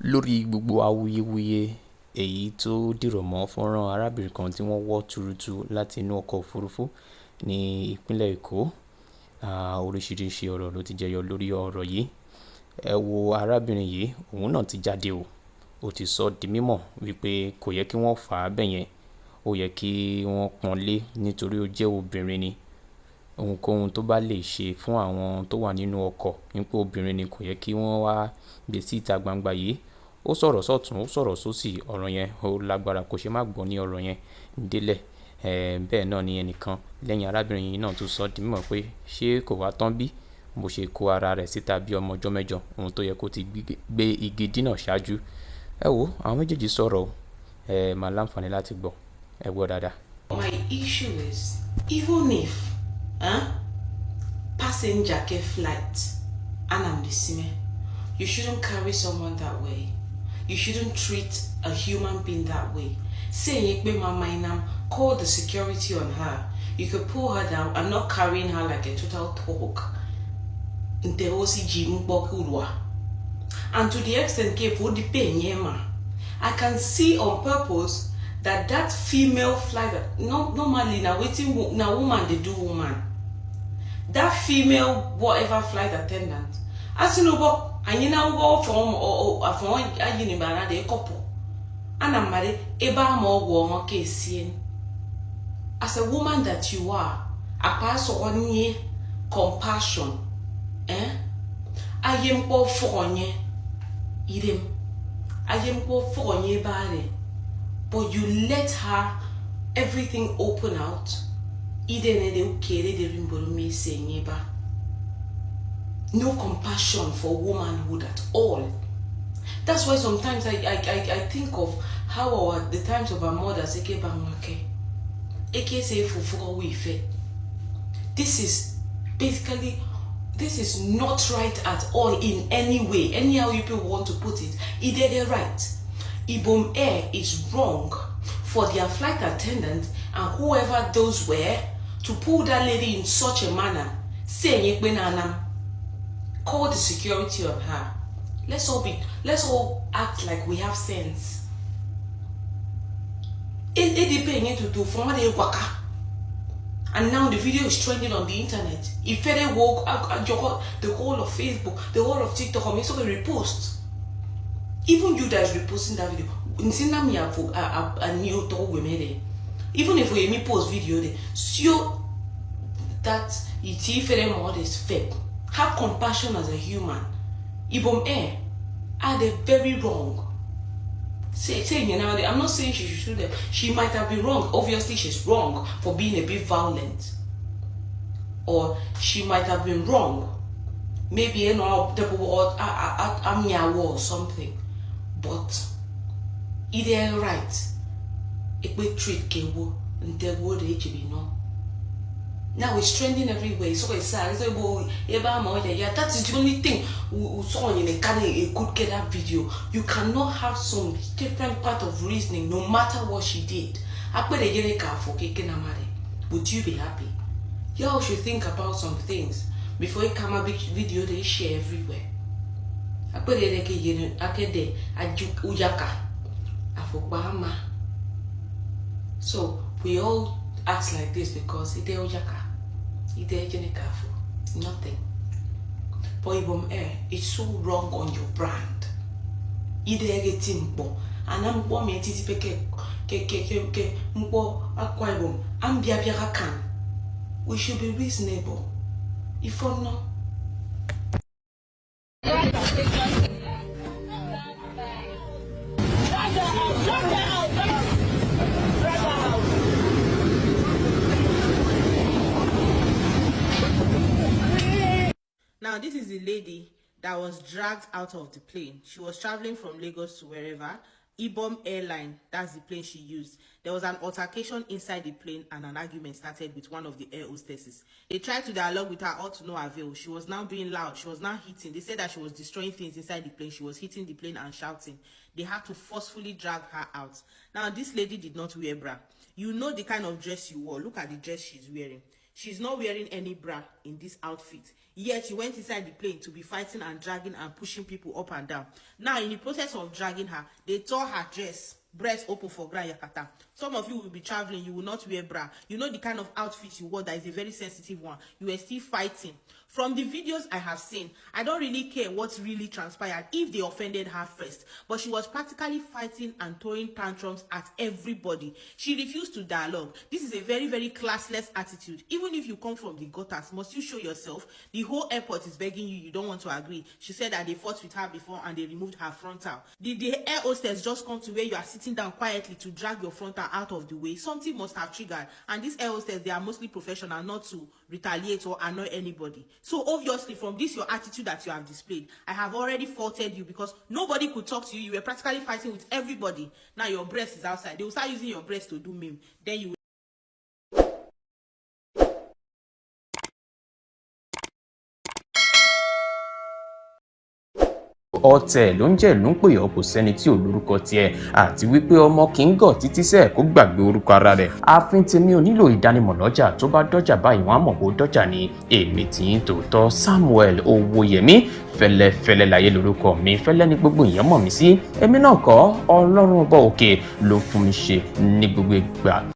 lórí gbogbo awuyewuye èyí tó dìrọ̀ mọ́ fọ́nrán arábìnrin kan tí wọ́n wọ́ tuurutu láti inú ọkọ̀ òfurufú ní ìpínlẹ̀ Èkó. Oríṣiríṣi ọ̀rọ̀ ló ti jẹyọ lórí ọ̀rọ̀ yìí. Ẹ wo arábìnrin yìí, òun náà ti jáde ó ti sọ di mímọ̀ wípé kò yẹ kí wọ́n fà á bẹ̀yẹn, ó yẹ kí wọ́n pọ́nlé nítorí ó jẹ́ obìnrin ni. Ohunkóhun tó bá lè ṣe fún àwọn tó wà nínú ọkọ̀ nípò obìnrin ni kò yẹ kí wọ́n wá gbé sí ìta gbangba yìí. Ó sọ̀rọ̀ sọ́tún, ó sọ̀rọ̀ sósì, ọ̀rọ̀ yẹn ó lágbára, kò ṣe má gbọ́ ní ọ̀rọ̀ yẹn délẹ̀. Bẹ́ẹ̀ náà ni ẹnìkan lẹ́yìn arábìnrin yìí náà tún sọ di mímọ̀ pé ṣé kò wá tán bí bó ṣe kó ara rẹ̀ síta bí ọmọ ọjọ́ mẹ́jọ, ohun tó yẹ kó ti gbé igi dínà ṣáájú. Ẹ wo àwọn méjèèjì sọ̀rọ̀ máa láǹfààní láti gbọ́. Ẹ gbọ́ dáadáa. My issue is, even if passenger get flight and I'm the same, you shouldn't carry someone that way. You shouldn't treat a human being that way. Say mama, call the security on her. You could pull her down and not carrying her like a total talk. And to the extent I can see on purpose that female flight, normally now waiting now woman they do woman. That female whatever flight attendant, as you know, but and you now go from or you know they couple. And I'm married, eba more woman case. As a woman that you are, a pass on ye compassion. I am poor for ye. Idem. I am poor for ye body. But you let her everything open out. No compassion for womanhood at all. That's why sometimes I think of how the times of our mothers this is basically, this is not right at all in any way. Anyhow you people want to put it, they're right. Ibom Air is wrong for their flight attendant and whoever those were to pull that lady in such a manner, saying call the security on her. Let's all act like we have sense. And now the video is trending on the internet. If they woke the whole of Facebook, the whole of TikTok, or so we repost. Even you guys reposting that video. Even if we post video, show that it is fake. Have compassion as a human. Ibom Air are they very wrong. Saying you know, I'm not saying she should have. She might have been wrong. Obviously, she's wrong for being a bit violent, or she might have been wrong. Maybe you know, or something. But either right, it will treat Kewo and the word no. Now it's trending everywhere. So it's sad. Yeah, that is the only thing we saw in a could get that video. You cannot have some different part of reasoning no matter what she did. Would you be happy? Y'all should think about some things before you come a big video they share everywhere. So we all act like this because it's ojaka. Nothing. But Ibom Air, it's so wrong on your brand. And I'm bombing we should be reasonable. If or not. Now, this is the lady that was dragged out of the plane. She was traveling from Lagos to wherever. Ibom Airline, that's the plane she used. There was an altercation inside the plane and an argument started with one of the air hostesses. They tried to dialogue with her, all to no avail. She was now being loud. She was now hitting. They said that she was destroying things inside the plane. She was hitting the plane and shouting. They had to forcefully drag her out. Now, this lady did not wear bra. You know the kind of dress you wore. Look at the dress she's wearing. She's not wearing any bra. in this outfit. Yet you went inside the plane to be fighting and dragging and pushing people up and down. Now, in the process of dragging her, they tore her dress, breast open for ground yakata. Some of you will be traveling, you will not wear bra. You know the kind of outfit you wore that is a very sensitive one. You were still fighting. From the videos I have seen, I don't really care what really transpired if they offended her first, but she was practically fighting and throwing tantrums at everybody. She refused to dialogue. This is a very, very classless attitude. Even if you come from the gutters, must you show yourself? The whole airport is begging you, you don't want to agree. She said that they fought with her before and they removed her frontal. Did the air hostess just come to where you are sitting down quietly to drag your frontal out of the way? Something must have triggered, and these air hostess, they are mostly professional, not to retaliate or annoy anybody. So obviously, from this your attitude that you have displayed, I have already faulted you because nobody could talk to you. You were practically fighting with everybody. Now your breast is outside. They will start using your breast to do meme. Then you ọ̀tẹ̀ ló ń jẹ́ ìlú ń pè ọ́, kò sẹ́ni tí ò lórúkọ tiẹ̀, àti wípé ọmọ kì í gọ̀ títí sẹ́ẹ̀ kó gbàgbé orúkọ ara rẹ̀. ààfin tèmi ò nílò ìdánimọ̀ lọ́jà, tó bá dọ́jà báyìí wọ́n á mọ̀ bó dọ́jà ni. èmi tí ń tòótọ́ Samuel Owóyẹmí, fẹ́lẹ́fẹ́lẹ́ láyé lórúkọ mi, fẹ́lẹ́ ní gbogbo èèyàn mọ̀ mí sí. èmi náà kọ́, Ọlọ́run ọba òkè ló fún mi ṣe ní gbogbo ìgbà.